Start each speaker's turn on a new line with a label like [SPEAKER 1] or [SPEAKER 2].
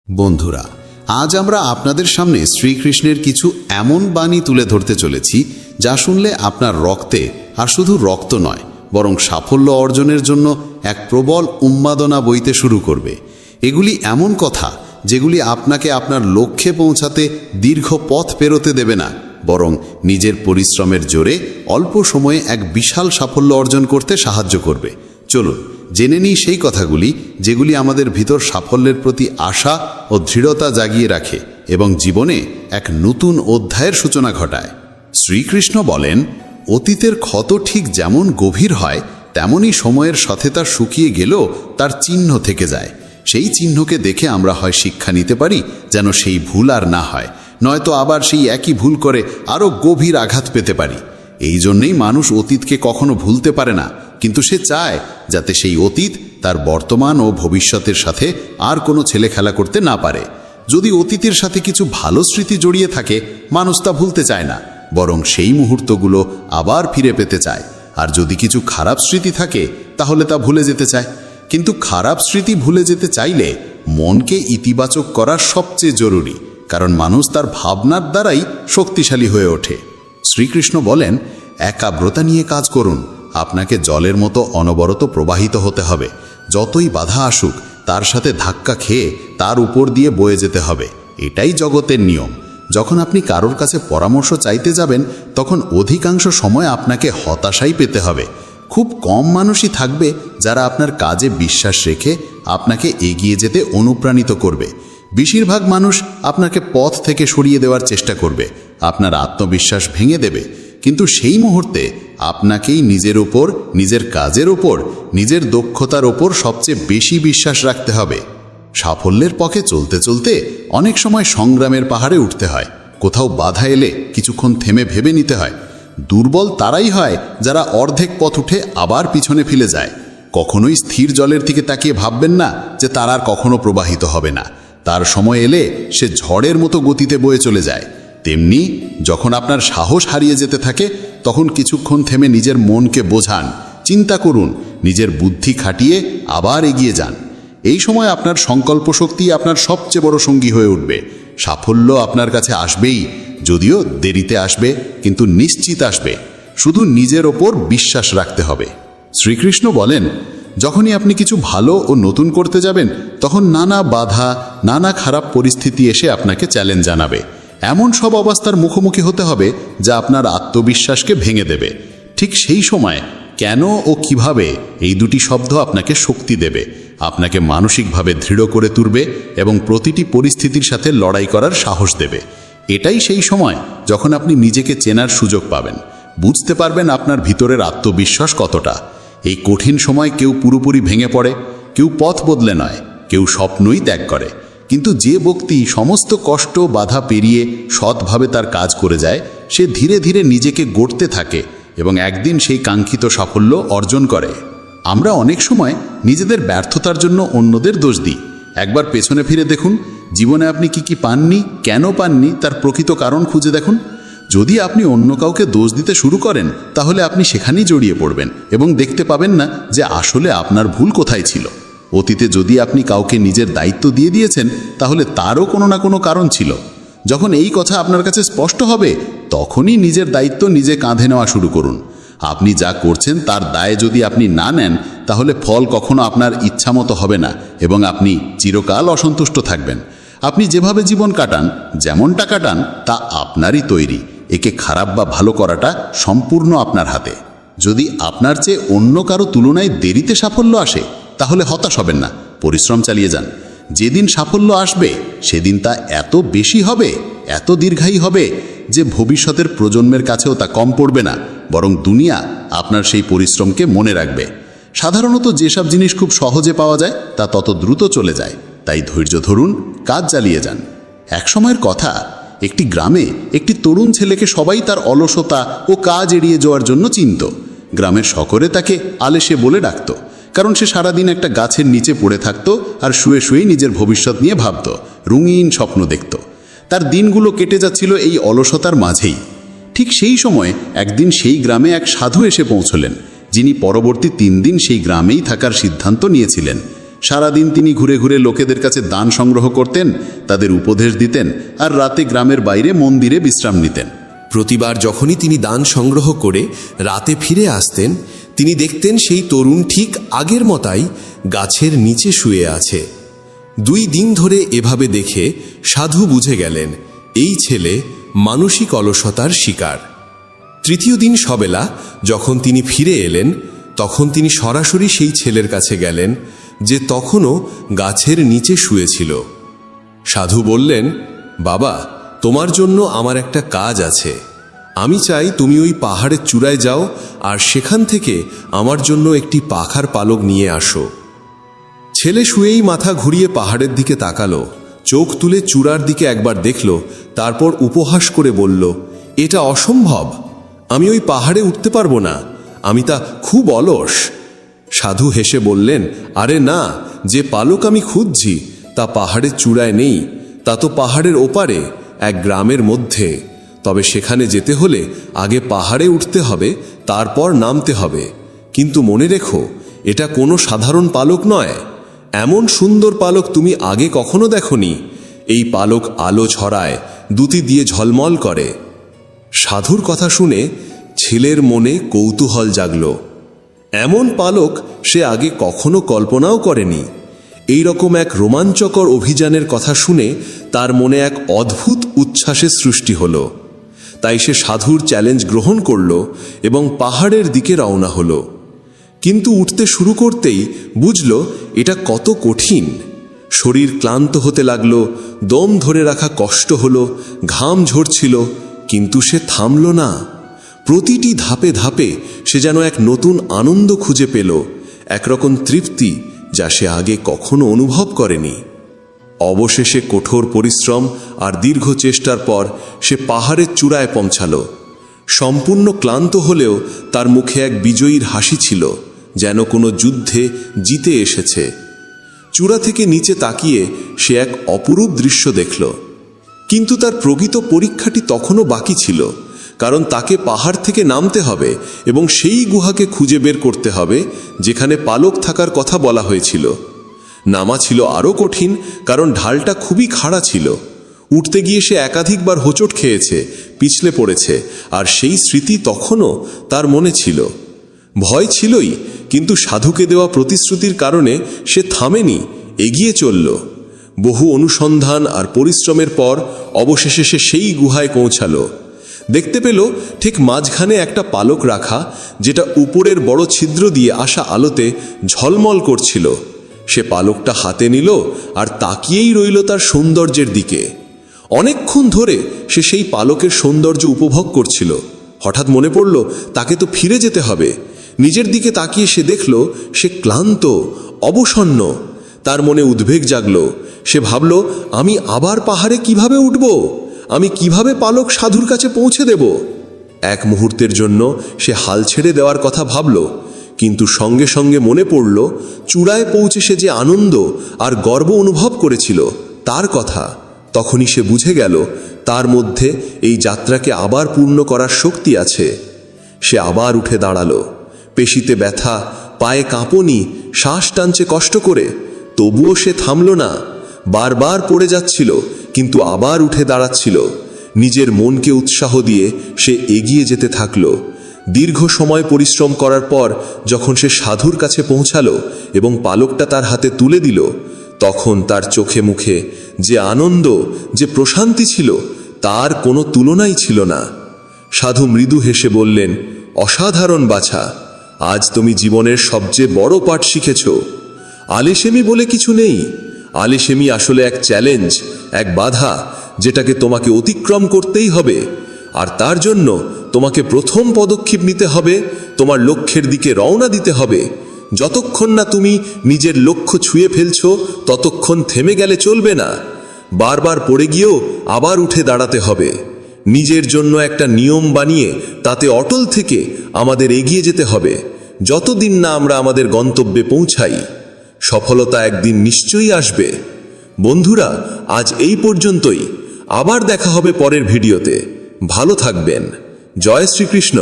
[SPEAKER 1] বন্ধুরা, আজ আমরা আপনাদের সামনে শ্রীকৃষ্ণের কিছু এমন বাণী তুলে ধরতে চলেছি যা শুনলে আপনার রক্তে, আর শুধু রক্ত নয় বরং সাফল্য অর্জনের জন্য এক প্রবল উন্মাদনা বইতে শুরু করবে। এগুলি এমন কথা যেগুলি আপনাকে আপনার লক্ষ্যে পৌঁছাতে দীর্ঘ পথ পেরোতে দেবে না, বরং নিজের পরিশ্রমের জোরে অল্প সময়ে এক বিশাল সাফল্য অর্জন করতে সাহায্য করবে। চলুন জেনে নিই সেই কথাগুলি যেগুলি আমাদের ভিতর সাফল্যের প্রতি আশা ও দৃঢ়তা জাগিয়ে রাখে এবং জীবনে এক নতুন অধ্যায়ের সূচনা ঘটায়। শ্রীকৃষ্ণ বলেন, অতীতের ক্ষত ঠিক যেমন গভীর হয় তেমনই সময়ের সাথে তা শুকিয়ে গেলেও তার চিহ্ন থেকে যায়। সেই চিহ্নকে দেখে আমরা হয় শিক্ষা নিতে পারি যেন সেই ভুল আর না হয়, নয়তো আবার সেই একই ভুল করে আরও গভীর আঘাত পেতে পারি। এই জন্যেই মানুষ অতীতকে কখনো ভুলতে পারে না, কিন্তু সে চায় যাতে সেই অতীত তার বর্তমান ও ভবিষ্যতের সাথে আর কোনো ছেলেখেলা করতে না পারে। যদি অতীতের সাথে কিছু ভালো স্মৃতি জড়িয়ে থাকে, মানুষ তা ভুলতে চায় না, বরং সেই মুহূর্তগুলো আবার ফিরে পেতে চায়। আর যদি কিছু খারাপ স্মৃতি থাকে তাহলে তা ভুলে যেতে চায়। কিন্তু খারাপ স্মৃতি ভুলে যেতে চাইলে মনকে ইতিবাচক করা সবচেয়ে জরুরি, কারণ মানুষ তার ভাবনার দ্বারাই শক্তিশালী হয়ে ওঠে। শ্রীকৃষ্ণ বলেন, একাগ্রতা নিয়ে কাজ করুন। আপনাকে জলের মতো অনবরত প্রবাহিত হতে হবে। যতই বাধা আসুক তার সাথে ধাক্কা খেয়ে তার উপর দিয়ে বয়ে যেতে হবে। এটাই জগতের নিয়ম। যখন আপনি কারোর কাছে পরামর্শ চাইতে যাবেন তখন অধিকাংশ সময় আপনাকে হতাশাই পেতে হবে। খুব কম মানুষই থাকবে যারা আপনার কাজে বিশ্বাস রেখে আপনাকে এগিয়ে যেতে অনুপ্রাণিত করবে। বেশিরভাগ মানুষ আপনাকে পথ থেকে সরিয়ে দেওয়ার চেষ্টা করবে, আপনার আত্মবিশ্বাস ভেঙে দেবে। কিন্তু সেই মুহূর্তে আপনাকেই নিজের ওপর, নিজের কাজের ওপর, নিজের দক্ষতার ওপর সবচেয়ে বেশি বিশ্বাস রাখতে হবে। সাফল্যের পথে চলতে চলতে অনেক সময় সংগ্রামের পাহাড়ে উঠতে হয়। কোথাও বাধা এলে কিছুক্ষণ থেমে ভেবে নিতে হয়। দুর্বল তারাই হয় যারা অর্ধেক পথ উঠে আবার পিছনে ফেলে যায়। কখনোই স্থির জলের দিকে তাকিয়ে ভাববেন না যে তার আর কখনো প্রবাহিত হবে না। তার সময় এলে সে ঝড়ের মতো গতিতে বয়ে চলে যায়। তেমনি যখন আপনার সাহস হারিয়ে যেতে থাকে তখন কিছুক্ষণ থেমে নিজের মনকে বোঝান, চিন্তা করুন, নিজের বুদ্ধি খাটিয়ে আবার এগিয়ে যান। এই সময় আপনার সংকল্প শক্তি আপনার সবচেয়ে বড় সঙ্গী হয়ে উঠবে। সাফল্য আপনার কাছে আসবেই, যদিও দেরিতে আসবে, কিন্তু নিশ্চিত আসবে। শুধু নিজের ওপর বিশ্বাস রাখতে হবে। শ্রীকৃষ্ণ বলেন, যখনই আপনি কিছু ভালো ও নতুন করতে যাবেন তখন নানা বাধা, নানা খারাপ পরিস্থিতি এসে আপনাকে চ্যালেঞ্জ জানাবে। এমন সব অবস্থার মুখোমুখি হতে হবে যা আপনার আত্মবিশ্বাসকে ভেঙে দেবে। ঠিক সেই সময় কেন ও কিভাবে এই দুটি শব্দ আপনাকে শক্তি দেবে, আপনাকে মানসিকভাবে দৃঢ় করে তুলবে এবং প্রতিটি পরিস্থিতির সাথে লড়াই করার সাহস দেবে। এটাই সেই সময় যখন আপনি নিজেকে চেনার সুযোগ পাবেন, বুঝতে পারবেন আপনার ভিতরের আত্মবিশ্বাস কতটা। এই কঠিন সময় কেউ পুরোপুরি ভেঙে পড়ে, কেউ পথ বদলে নয়, কেউ স্বপ্নই ত্যাগ করে। কিন্তু যে ব্যক্তি সমস্ত কষ্ট বাধা পেরিয়ে সৎভাবে তার কাজ করে যায়, সে ধীরে ধীরে নিজেকে গড়তে থাকে এবং একদিন সেই কাঙ্ক্ষিত সাফল্য অর্জন করে। আমরা অনেক সময় নিজেদের ব্যর্থতার জন্য অন্যদের দোষ দিই। একবার পেছনে ফিরে দেখুন, জীবনে আপনি কি পাননি, কেন পাননি তার প্রকৃত কারণ খুঁজে দেখুন। যদি আপনি অন্য কাউকে দোষ দিতে শুরু করেন তাহলে আপনি সেখানেই জড়িয়ে পড়বেন এবং দেখতে পাবেন না যে আসলে আপনার ভুল কোথায় ছিল। অতীতে যদি আপনি কাউকে নিজের দায়িত্ব দিয়ে দিয়েছেন তাহলে তারও কোনো না কোনো কারণ ছিল। যখন এই কথা আপনার কাছে স্পষ্ট হবে তখনই নিজের দায়িত্ব নিজে কাঁধে নেওয়া শুরু করুন। আপনি যা করছেন তার দায় যদি আপনি না নেন তাহলে ফল কখনো আপনার ইচ্ছামতো হবে না এবং আপনি চিরকাল অসন্তুষ্ট থাকবেন। আপনি যেভাবে জীবন কাটান, যেমনটা কাটান, তা আপনারই তৈরি। একে খারাপ বা ভালো করাটা সম্পূর্ণ আপনার হাতে। যদি আপনার চেয়ে অন্য কারো তুলনায় দেরিতে সাফল্য আসে তাহলে হতাশ হবেন না, পরিশ্রম চালিয়ে যান। যেদিন সাফল্য আসবে সেদিন তা এত বেশি হবে, এত দীর্ঘায়ী হবে যে ভবিষ্যতের প্রজন্মের কাছেও তা কম পড়বে না, বরং দুনিয়া আপনার সেই পরিশ্রমকে মনে রাখবে। সাধারণত যেসব জিনিস খুব সহজে পাওয়া যায় তা তত দ্রুত চলে যায়। তাই ধৈর্য ধরুন, কাজ চালিয়ে যান। এক সময়ের কথা, একটি গ্রামে একটি তরুণ ছেলেকে সবাই তার অলসতা ও কাজ এড়িয়ে যাওয়ার জন্য চিনত। গ্রামের সকলে তাকে আলেসে বলে ডাকত, কারণ সে সারাদিন একটা গাছের নিচে পড়ে থাকত আর শুয়ে শুয়েই নিজের ভবিষ্যৎ নিয়ে ভাবত, রঙিন স্বপ্ন দেখত। তার দিনগুলো কেটে যাচ্ছিল এই অলসতার মাঝেই। ঠিক সেই সময় একদিন সেই গ্রামে এক সাধু এসে পৌঁছলেন, যিনি পরবর্তী 3 দিন সেই গ্রামেই থাকার সিদ্ধান্ত নিয়েছিলেন। সারাদিন তিনি ঘুরে ঘুরে লোকেদের কাছে দান সংগ্রহ করতেন, তাদের উপদেশ দিতেন, আর রাতে গ্রামের বাইরে মন্দিরে বিশ্রাম নিতেন।
[SPEAKER 2] প্রতিবার যখনই তিনি দান সংগ্রহ করে রাতে ফিরে আসতেন, তিনি দেখতেন সেই তরুণ ঠিক আগের মতাই গাছের নিচে শুয়ে আছে। 2 দিন ধরে এভাবে দেখে সাধু বুঝে গেলেন এই ছেলে মানসিক অলসতার শিকার। 3য় দিন সবেলা যখন তিনি ফিরে এলেন, তখন তিনি সরাসরি সেই ছেলের কাছে গেলেন যে তখনও গাছের নিচে শুয়েছিল। সাধু বললেন, বাবা, তোমার জন্য আমার একটা কাজ আছে। আমি চাই তুমি ওই পাহাড়ের চূড়ায় যাও আর সেখান থেকে আমার জন্য একটি পাখার পালক নিয়ে আসো। ছেলে শুয়েই মাথা ঘুরিয়ে পাহাড়ের দিকে তাকালো, চোখ তুলে চূড়ার দিকে একবার দেখল, তারপর উপহাস করে বলল, এটা অসম্ভব, আমি ওই পাহাড়ে উঠতে পারবো না, আমি তা খুব অলস। সাধু হেসে বললেন, আরে না, যে পালক আমি খুঁজছি তা পাহাড়ের চূড়ায় নেই, তা তো পাহাড়ের ওপারে এক গ্রামের মধ্যে। তবে সেখানে যেতে হলে আগে পাহাড়ে উঠতে হবে, তারপর নামতে হবে। কিন্তু মনে রেখো, এটা কোনো সাধারণ পালক নয়। এমন সুন্দর পালক তুমি আগে কখনো দেখনি। এই পালক আলো ছড়ায়, দুতি দিয়ে ঝলমল করে। সাধুর কথা শুনে ছেলের মনে কৌতূহল জাগল। এমন পালক সে আগে কখনো কল্পনাও করেনি। এই রকম এক রোমাঞ্চকর অভিযানের কথা শুনে তার মনে এক অদ্ভুত উচ্ছ্বাসের সৃষ্টি হলো। তাই সে সাধুর চ্যালেঞ্জ গ্রহণ করল এবং পাহাড়ের দিকে রওনা হলো। কিন্তু উঠতে শুরু করতেই বুঝল এটা কত কঠিন। শরীর ক্লান্ত হতে লাগল, দম ধরে রাখা কষ্ট হলো, ঘাম ঝরছিল, কিন্তু সে থামল না। প্রতিটি ধাপে ধাপে সে যেন এক নতুন আনন্দ খুঁজে পেল, একরকম তৃপ্তি যা সে আগে কখনো অনুভব করেনি। অবশেষে কঠোর পরিশ্রম আর দীর্ঘ চেষ্টার পর সে পাহাড়ের চূড়ায় পৌঁছাল। সম্পূর্ণ ক্লান্ত হলেও তার মুখে এক বিজয়ীর হাসি ছিল, যেন কোনো যুদ্ধে জিতে এসেছে। চূড়া থেকে নিচে তাকিয়ে সে এক অপরূপ দৃশ্য দেখল। কিন্তু তার প্রকৃত পরীক্ষাটি তখনও বাকি ছিল, কারণ তাকে পাহাড় থেকে নামতে হবে এবং সেই গুহাকে খুঁজে বের করতে হবে যেখানে পালক থাকার কথা বলা হয়েছিল। নামা ছিল আরও কঠিন, কারণ ঢালটা খুবই খাড়া ছিল। উঠতে গিয়ে সে একাধিকবার হোঁচট খেয়েছে, পিছলে পড়েছে, আর সেই স্মৃতি তখনও তার মনে ছিল। ভয় ছিলই, কিন্তু সাধুকে দেওয়া প্রতিশ্রুতির কারণে সে থামেনি, এগিয়ে চলল। বহু অনুসন্ধান আর পরিশ্রমের পর অবশেষে সে সেই গুহায় পৌঁছালো। দেখতে পেল ঠিক মাঝখানে একটা পালক রাখা, যেটা উপরের বড় ছিদ্র দিয়ে আসা আলোতে ঝলমল করছিল। সে পালকটা হাতে নিল আর তাকিয়েই রইল তার সৌন্দর্যের দিকে। অনেকক্ষণ ধরে সে সেই পালকের সৌন্দর্য উপভোগ করছিল। হঠাৎ মনে পড়ল তাকে তো ফিরে যেতে হবে। নিজের দিকে তাকিয়ে সে দেখল সে ক্লান্ত, অবসন্ন। তার মনে উদ্বেগ জাগল। সে ভাবল, আমি আবার পাহাড়ে কিভাবে উঠব? আমি কিভাবে পালক সাধুর কাছে পৌঁছে দেব? এক মুহূর্তের জন্য সে হাল ছেড়ে দেওয়ার কথা ভাবল, কিন্তু সঙ্গে সঙ্গে মনে পড়ল চূড়ায় পৌঁছে সে যে আনন্দ আর গর্ব অনুভব করেছিল তার কথা। তখনই সে বুঝে গেল তার মধ্যে এই যাত্রাকে আবার পূর্ণ করার শক্তি আছে। সে আবার উঠে দাঁড়ালো। পেশিতে ব্যথা, পায়ে কাঁপুনি, শ্বাস টানছে কষ্ট করে, তবুও সে থামল না। বারবার পড়ে যাচ্ছিল, কিন্তু আবার উঠে দাঁড়াচ্ছিল। নিজের মনকে উৎসাহ দিয়ে সে এগিয়ে যেতে থাকল। দীর্ঘ সময় পরিশ্রম করার পর যখন সে সাধুর কাছে পৌঁছালো এবং পালকটা তার হাতে তুলে দিল, তখন তার চোখে মুখে যে আনন্দ, যে প্রশান্তি ছিল, তার কোনো তুলনাই ছিল না। সাধু মৃদু হেসে বললেন, অসাধারণ বাছা, আজ তুমি জীবনের সবচেয়ে বড় পাঠ শিখেছ। আলেশেমি বলে কিছু নেই। আলেশেমি আসলে এক চ্যালেঞ্জ, এক বাধা, যেটাকে তোমাকে অতিক্রম করতেই হবে। আর তার জন্য তোমাকে প্রথম পদক্ষেপ নিতে হবে, তোমার লক্ষ্যের দিকে রওনা দিতে হবে। যতক্ষণ না তুমি নিজের লক্ষ্য ছুঁয়ে ফেলছ, ততক্ষণ থেমে গেলে চলবে না। বারবার পড়ে গিয়েও আবার উঠে দাঁড়াতে হবে। নিজের জন্য একটা নিয়ম বানিয়ে তাতে অটল থেকে আমাদের এগিয়ে যেতে হবে, যতদিন না আমরা আমাদের গন্তব্যে পৌঁছাই। সফলতা একদিন নিশ্চয়ই আসবে। বন্ধুরা, আজ এই পর্যন্তই। আবার দেখা হবে পরের ভিডিওতে। ভালো থাকবেন। জয় শ্রীকৃষ্ণ।